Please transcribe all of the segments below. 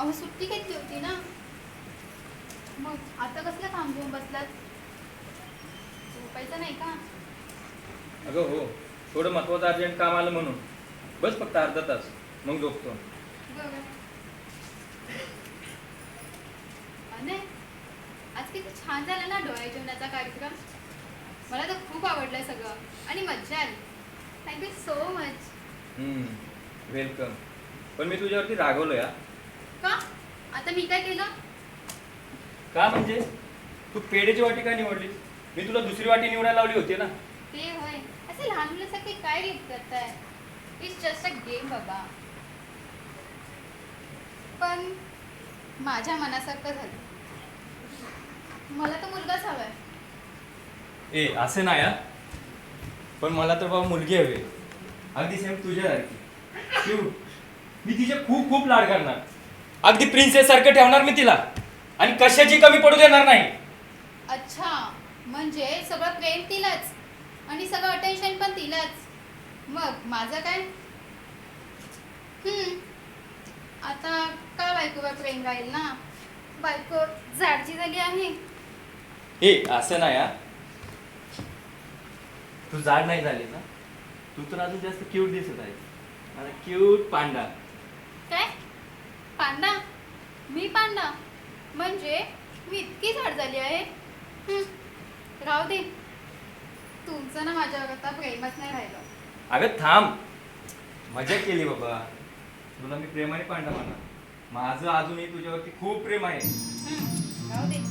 अहो सुट्टी घेतली होती ना, मग आता कसला थांबून बसलात? झोपायचं नाही का? अगं हो, थोडं महत्वाचं अर्जंट काम आलं म्हणून बस फक्त अर्धा तास, मग झोपतो. बरं. अने आज किती छान झाला ना डोळे जेवणाचा कार्यक्रम. मला तर खूप आवडलं सगळं आणि मज्जा आली. Thank you so much. वेलकम. पण मी तुझ्यावरती रागवलो या. का? आता मी काय केलं? का म्हणजे तू पेढेची वाटी का निवडलीस? मी तुला दुसरी वाटी निवडायला लावली होती ना. ते होय. असे लहान मुलासारखे काय रीत करताय? इट्स जस्ट अ गेम बाबा. पण माझ्या मनासारखं झालं. मला तर मुलगाच हवाय. ए असं नाही हा. पण मला तर बाबा मुलगी हवी, अगदी सेम तुझ्यासारखी. क्यूट. मी तिचे खूप खूप लाड करणार, अगदी प्रिन्सेस सारखं ठेवणार मी तिला, आणि कशाची कमी पडू देणार नाही. अच्छा, म्हणजे सगळं प्रेम तिलाच आणि सगळं अटेन्शन पण तिलाच. मग माझं काय? आता का बायकोवर प्रेम राहील ना? बायको जाडची झाली आहे. ए असं नाही हा. तू जाड नाही झाली ना, तू तर अजून जास्त क्यूट दिसत आहे. मला क्यूट पांडा. काय? पांडा? मी पांडा? म्हणजे मी इतकी झाड झाली आहे? राहू दे. तुमचं ना माझ्यावर आता प्रेमच नाही राहिलं. अगं थांब, मजा केली बाबा. तुला मी प्रेमाने पांडा म्हणा. माझं अजूनही तुझ्यावरती खूप प्रेम आहे. राहू दे.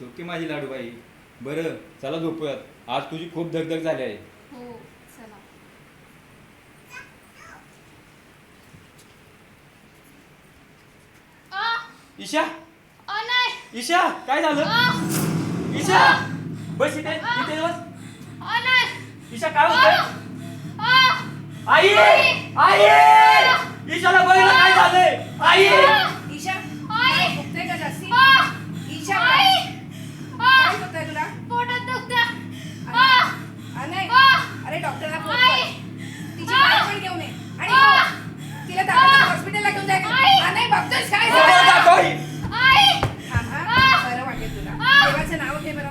ओके माझी लाडूबाई. बरं चला झोपूयात, आज तुझी खूप धगधग झाली आहे. हो चला. ईशा, नाही. ईशा काय झालं? ईशा बस इथे, इथे बस. नाही. ईशा काय होतंय? आई, आई, ईशाला बघितलं काय झालंय? आई, ईशा काय दुखतंय का जास्ती? ईशा काय होतंय तुला? पोटात दुखतं. नाही अरे डॉक्टरला फोन कर. तिची फाईल पण घेऊन ये आणि हो, तिला ताबडतोब हॉस्पिटलला घेऊन जाय. नाही बघतोयस काय झालं? थांब बरं वाटेल तुला. देवाचं नाव घे बरं.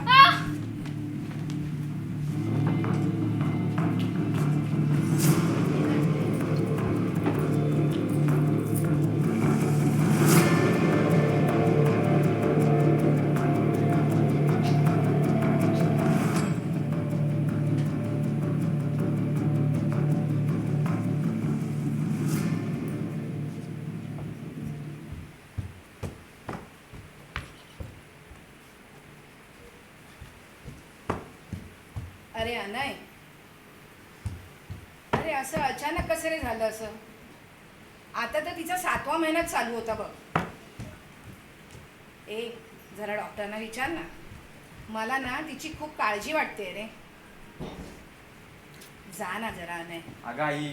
अरे अनय, अरे असं अचानक कसं रे झालं असं? आता तर तिचा 7वा महिना चालू होता बघ. ए जरा डॉक्टरना विचार ना. मला ना तिची खूप काळजी वाटते रे. जा ना जरा अनय. अगं आई,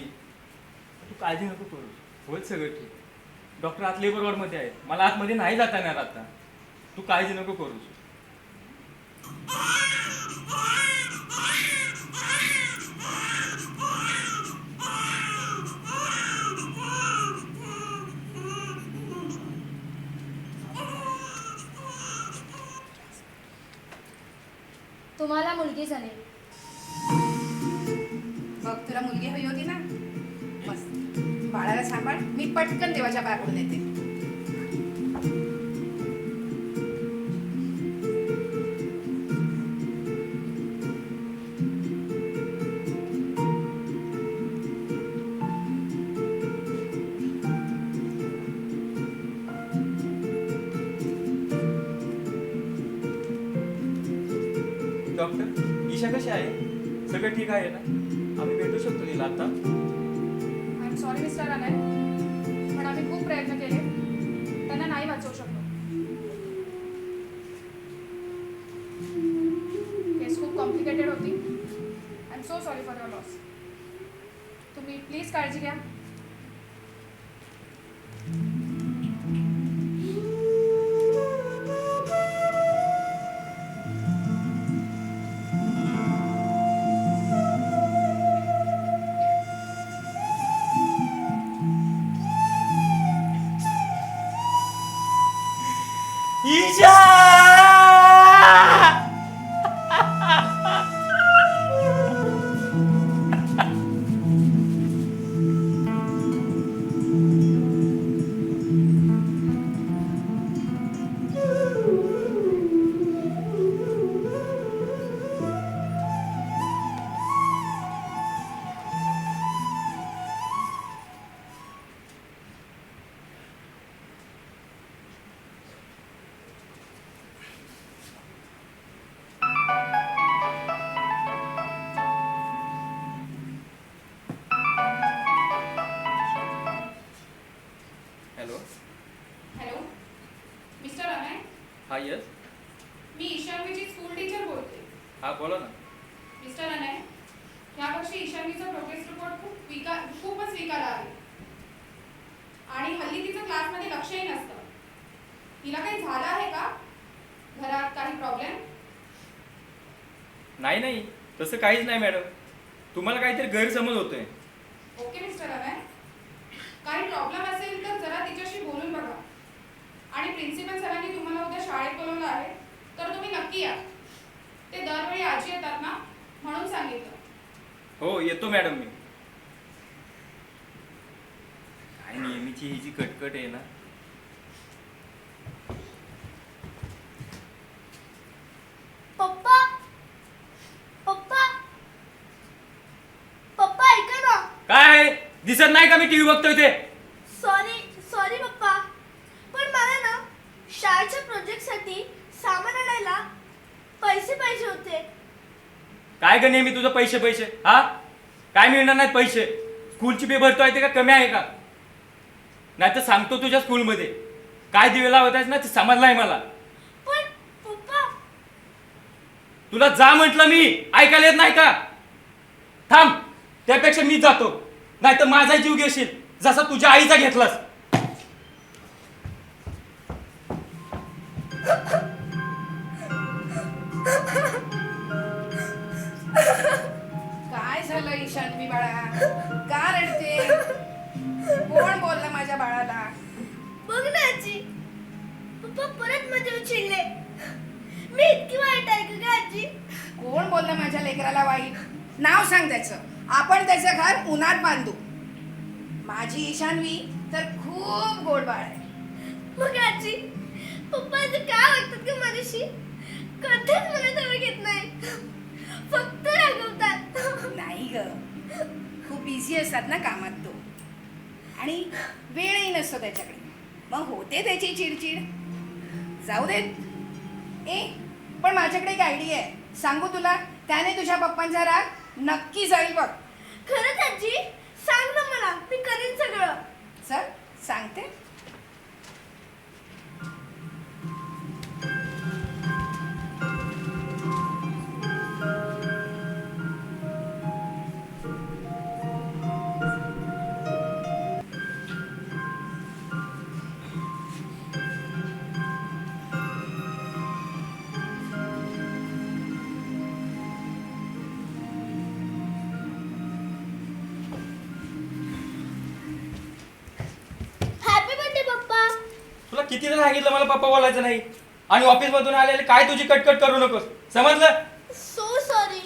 तू काळजी नको करू, होईल सगळं ठीक. डॉक्टर आत लेबर वॉर्ड मध्ये आहेत, मला आतमध्ये नाही जाता येणार आता. तू काळजी नको करू. तुम्हाला मुलगी झाली. बघ तुला मुलगी हवी होती ना, मस्त. बाळाला सांभाळ, मी पटकन देवाच्या पाया पडून येते. डॉक्टर ईशा कशी आहे? सगळं ठीक आहे ना? आम्ही भेटू शकतो तिला आता? I am sorry mister Anay, पण आम्ही खूप प्रयत्न केले, त्यांना नाही वाचवू शकलो. केस खूप कॉम्प्लिकेटेड होती. I am so sorry for your loss. तुम्ही प्लीज काळजी घ्या. Isha! Hello. Hello mister Anay, हा यस. मी ईशान्वीची स्कूल टीचर बोलते. हा बोला ना. मिस्टर अनय, ह्या वर्षी ईशान्वीचा प्रोग्रेस रिपोर्ट खूपच विकायला आहे आणि हल्ली तिचं क्लासमध्ये लक्षही नसतं. तिला काही झालं आहे का? घरात काही प्रॉब्लेम? नाही नाही, तसं काहीच नाही मॅडम. तुम्हाला काहीतरी गैरसमज होतोय. ओके मिस्टर अनय, काही प्रॉब्लेम असेल तर जरा तिच्याशी बोलून बघा. आणि प्रिन्सिपल सरांनी तुम्हाला उद्या शाळेत बोलवलं आहे तर तुम्ही नक्की या. ते दरवेळी आजी येतात ना, म्हणून सांगितलं. हो येतो मॅडम मी. काय नेहमीची ही जी कटकट आहे ना. पप्पा पप्पा पप्पा ऐका ना. काय दिसत नाही का मी टीव्ही बघतोय ते? सॉरी सॉरी पप्पा, पण मला ना शाळेच्या प्रोजेक्टसाठी सामान आणायला पैसे पाहिजे होते. काय ग नेहमी तुझं पैसे पैसे? हा काय मिळणार नाहीत पैसे? स्कूलची फी भरतोय ते का कमी आहे का? नाही तर सांगतो तुझ्या स्कूलमध्ये काय दिवे लावत आहेस ना ते समजलंय मला. पण पप्पा तुला जा म्हटलं मी, ऐकायला येत नाही का? थांब, त्यापेक्षा मी जातो, नाही तर माझा जीव घेशील जसा तुझ्या आईचा घेतलास. काय झालं ईशान्वी बाळा? का रडते? कोण बोललं माझ्या बाळाला? बघ ना आजी, पप्पा परत माझ्यावर चिडले. मी इतकी वाईट आहे का आजी? कोण बोललं माझ्या लेकराला वाईट? नाव सांग त्याचं, आपण त्याचं घर उन्हात बांधू. माझी ईशान्वी तर खूप गोड बाळ आहे. मग आजी, पप्पा असं का वागतात का माझ्याशी? कधीच मला जवळ घेत नाही, फक्त रागवतात. नाही ग, खूप बिझी असतात ना कामात तो, आणि वेळही नसतो त्याच्याकडे, मग होते त्याची चिडचिड. जाऊ देत. पण माझ्याकडे एक आयडिया आहे, सांगू तुला? त्याने तुझ्या पप्पांचा राग नक्की जाईल बघ. खरंच आजी? सांग ना मला, मी करीन सगळं. चल सांगते. हॅपी बर्थडे पप्पा. तुला कितीदा सांगितलं मला पप्पा बोलायचं नाही, आणि ऑफिस मधून आलेले काय तुझी कटकट करू नकोस, समजलं? So sorry.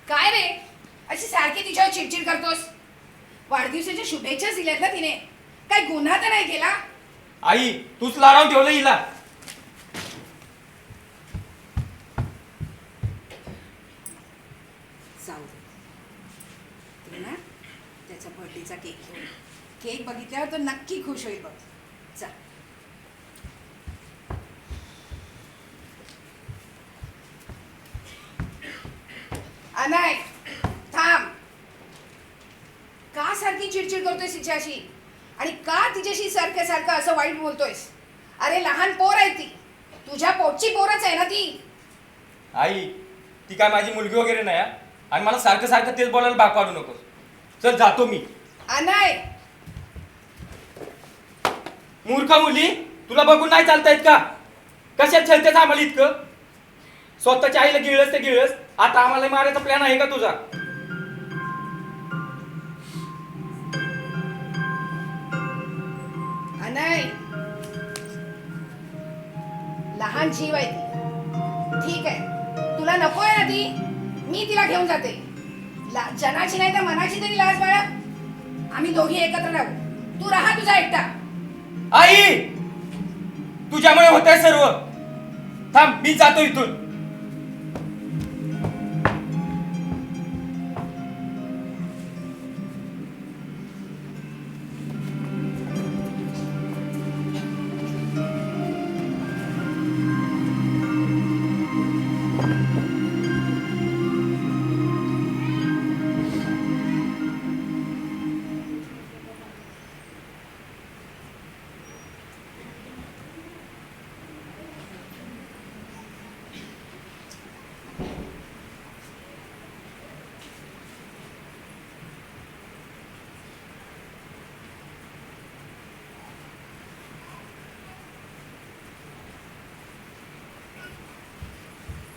काय रे अशी सारखी तिच्यावर चिडचिड करतोस? वाढदिवसाच्या शुभेच्छा दिल्यात ना तिने, काय गुन्हा तर नाही केला? आई तूच लाडावून ठेवलं हिला. जाऊ दे. तू ना त्याचा बर्थडेचा केक घेऊन, केक बघितल्यावर तो नक्की खुश होईल बघ. चल. अनाय थांब. का सारखी चिडचिड करतोयस तिच्याशी आणि का तिच्याशी सारखं सारखं असं वाईट बोलतोयस? अरे लहान पोर आहे ती, तुझ्या पोटची पोरच आहे ना ती. आई ती काय माझी मुलगी वगैरे नाही हा. आणि मला सारखं सारखं तेच बोलायला भाग पाडू नकोस. चल जातो मी. अनाय मूर्ख मुली, तुला बघून नाही चालता येत का? कशात छलतेच आम्हाला इतकं? स्वतःच्या आईला गिळस ते गिळस, आता आम्हाला मारायचा प्लॅन आहे का तुझा? अनाय लहान जीव आहे ती. ठीक आहे, तुला नको आहे ना ती, मी तिला घेऊन जाते. जनाची नाही तर मनाची तरी लाज बाळा. आम्ही दोघी एकत्र राहू, तू राहा तुझा एकटा. आई तुझ्यामुळे होतंय सर्व. थांब मी जातो इथून.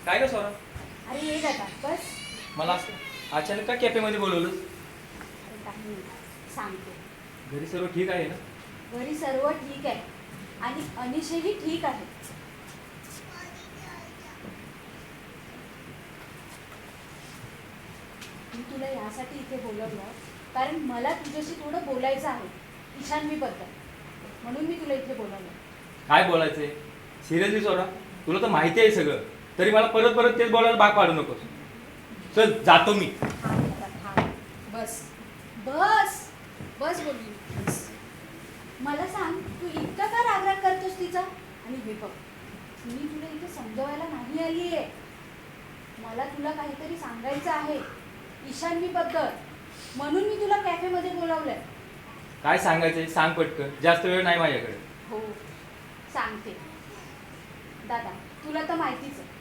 काय ग सोरा, अरे ये दादा बस. मला असं अचानक का कॅफेमध्ये बोलवलं? अरे काही नाही, सांगते. घरी सर्व ठीक आहे ना? घरी सर्व ठीक आहे आणि अनिशही ठीक आहे. मी तुला यासाठी इथे बोलवलं कारण मला तुझ्याशी थोडं बोलायचं आहे ईशान्वीबद्दल, म्हणून मी तुला इथे बोलवलं. काय बोलायचंय? सिरियसली सोरा, तुला तर माहिती आहे सगळं, तरी मला परत परत तेच बोलायला भाग पाडू नकोस. चल जातो मी. थांब दादा, थांब. बस. बस बस बोलली. बस. मला सांग, तू इतका का रागराग करतोस तिचा? आणि हे बघ, मी तुला इथे समजवायला नाही आली आहे. मला तुला काहीतरी सांगायचं आहे ईशान्वीबद्दल, म्हणून मी तुला कॅफेमध्ये बोलावलंय. काय सांगायचंय सांग पटकन, जास्त वेळ नाही माझ्याकडे. हो सांगते. दादा तुला तर माहितीच आहे,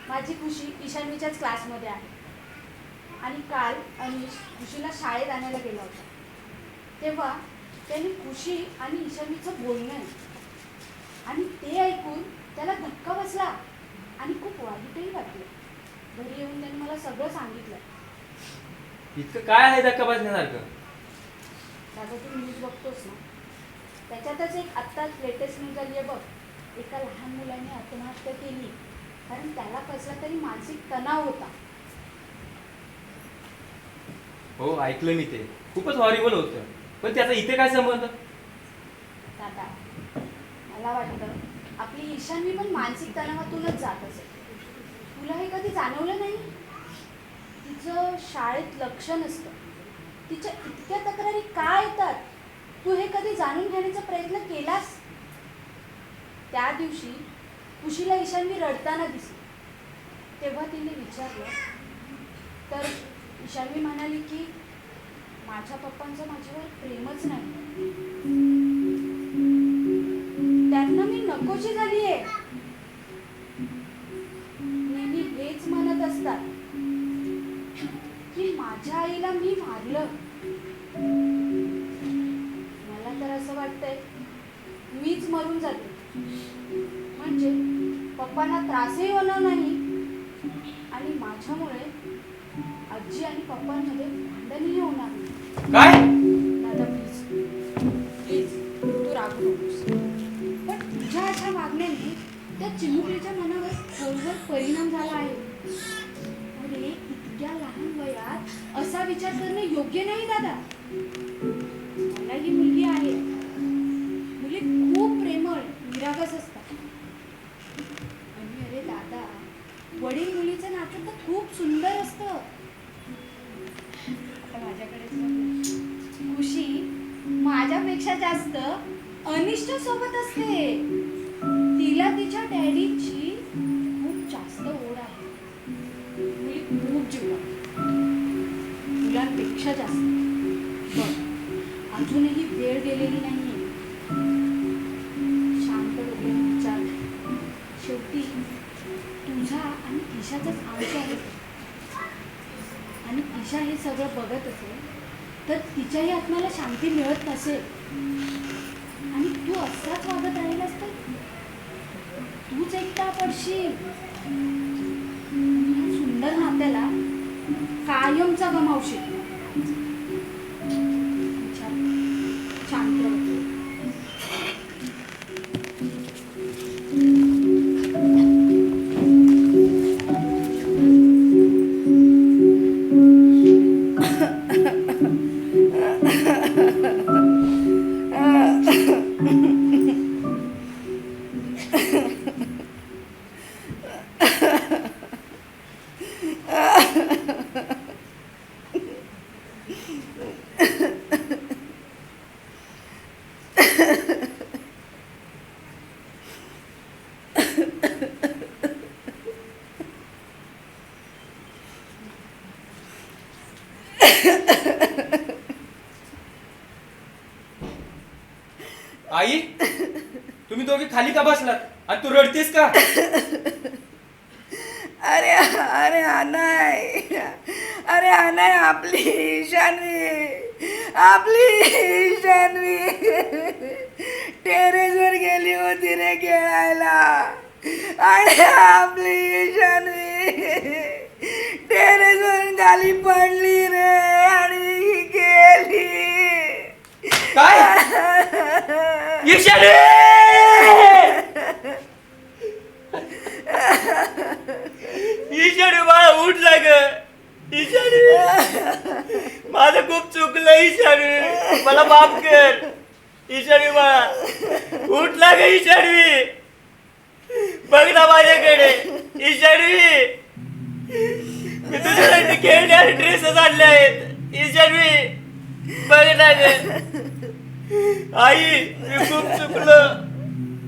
माझी खुशी ईशान्वीच्याच क्लासमध्ये आहे. आणि काल अनिश खुशीला शाळेत आणायला गेला होता, तेव्हा त्याने खुशी आणि ईशान्वीचं बोलणं आहे आणि ते ऐकून त्याला धक्का बसला आणि खूप वाईटही वाटलं. घरी येऊन त्याने मला सगळं सांगितलं. इतकं काय आहे धक्का बसण्यासारखं? दादा तू न्यूज बघतोस ना, त्याच्यातच एक आत्ताच लेटेस्ट न्यूज आली आहे बघ. एका लहान मुलाने आत्महत्या केली कारण त्याला कसला तरी मानसिक तणाव होता. हो ऐकलं मी ते, खूपच हॉरिबल होतं, पण त्याचा इथे काय संबंध? दादा मला वाटतं आपली ईशान्वी पण मानसिक तणावातूनच जात असेल. तुला हे कधी जाणवलं नाही? तिचं शाळेत लक्ष नसतं, तिच्या इतक्या तक्रारी का येतात? तू हे कधी जाणून घेण्याचा प्रयत्न केलास? त्या दिवशी खुशीला ईशान्वी रडताना दिसली, तेव्हा तिने विचारलं तर ईशान्वी म्हणाली की माझ्या पप्पांचं माझ्यावर प्रेमच नाही, त्यांना मी नकोशी झाली आहे. नेहमी हेच म्हणत असतात की माझ्या आईला मी मारलं. मला तर असं वाटतंय मीच मरून जाते, म्हणजे पप्पांना त्रासही होणार नाही आणि माझ्यामुळे आजी आणि पप्पांमध्ये भांडणही होणार नाही. काय? दादा प्लीज प्लीज तू रागू नकोस, पण तुझ्या अशा वागण्याने त्या चिमुकलीच्या मनावर खोलवर परिणाम झाला आहे. अरे इतक्या लहान वयात असा विचार करणं योग्य नाही दादा. मला ही मुलगी आहे. मुली खूप प्रेमळ निरागस असतात. आणि अरे दादा, वडील मुलीचं नातं तर खूप सुंदर असतं. आता माझ्याकडेच बघ. खुशी माझ्यापेक्षा जास्त अनिष्ट सोबत असते. तिला तिच्या डॅडीची खूप जास्त ओढ आहे. मुली खूप जीव लावतात. मुलांपेक्षा जास्त. बघ, अजूनही वेळ गेलेली नाहीये. शांत डोक्याने विचार कर. शेवटी तुझा आणि ईशाचाच अंश आहे. आणि ईशा हे सगळं बघत असेल तर तिच्याही आत्म्याला शांती मिळत नसेल. आणि तू असाच वागत राहिलास तर तूच एकटा पडशील. या सुंदर नात्याला कायमचा गमावशील. विचार कर. शांत रह. आई, तुम्ही दोघे खाली का बसलात आणि तू रडतेस का? अरे अरे अनाय, अरे अनाय, आपली शान्वी टेरेसवर गेली होती रे खेळायला. आणि आपली शान्वी टेरेसवरून खाली पडली रे आणि गेली. काय? ईशानी! ईशानी बाळा, उठला ग. ईशानी, माझं खूप चुकलं. ईशानी, मला माफ कर. ईशानी बाळा, उठला ग. ईशानी, बघ ना माझ्याकडे. ईशानी, मी तुझ्यासाठी खेळण्याचे ड्रेसेस आणले आहेत. ईशानी, बघ ना ग. आई, मी खूप चुकलो.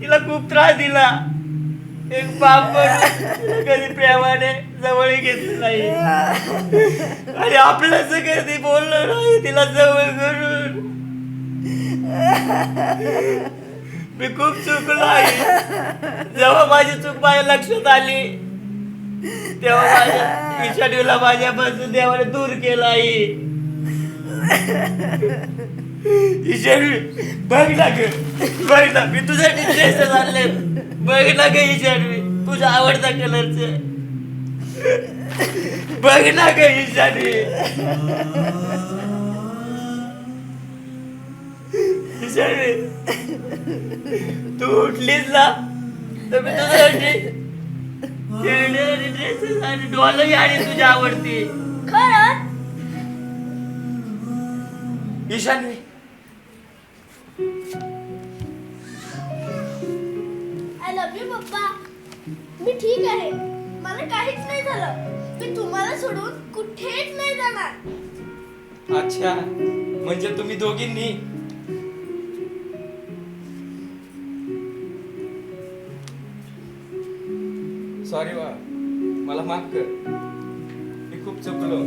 तिला खूप त्रास दिला. एक बाप म्हणून कधी प्रेमाने जवळ घेतलं नाही आणि आपलंच कधी बोललो नाही तिला जवळ करून. मी खूप चुकलो आई. जेव्हा माझी चूक माझ्या लक्षात आली तेव्हा माझ्या ईशानीला माझ्यापासून देवाने दूर केला. आई, ईशानी, बघ ना ग, बघ ना, मी तुझ्यासाठी ड्रेस आणले. बघ ना ग ईशानी, तुझ्या आवडता कलरचे. बघ ना ग ईशानी. ईशानी, तू उठलीस ना तर मी तुझ्यासाठी ड्रेसेस आणि डॉलही आणि तुझी आवडती. खरंच? ईशानी, आय लव्ह यू पप्पा. मी ठीक आहे. मला काहीच नाही झालं. मी तुम्हाला सोडून कुठेच नाही जाणार. अच्छा, म्हणजे तुम्ही दोघींनी. सॉरी बा, मला माफ कर. मी खूप चुकलो.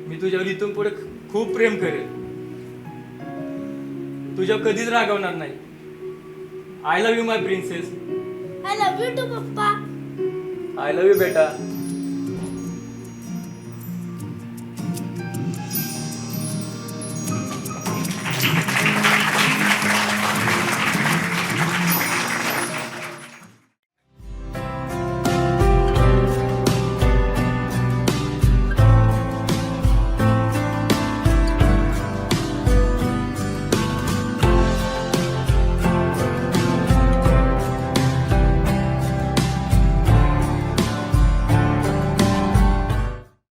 मी तुझ्यावर इथून पुढे खूप प्रेम करेल. तुझ्यावर कधीच रागवणार नाही. I love you my princess. I love you too papa. I love you बेटा.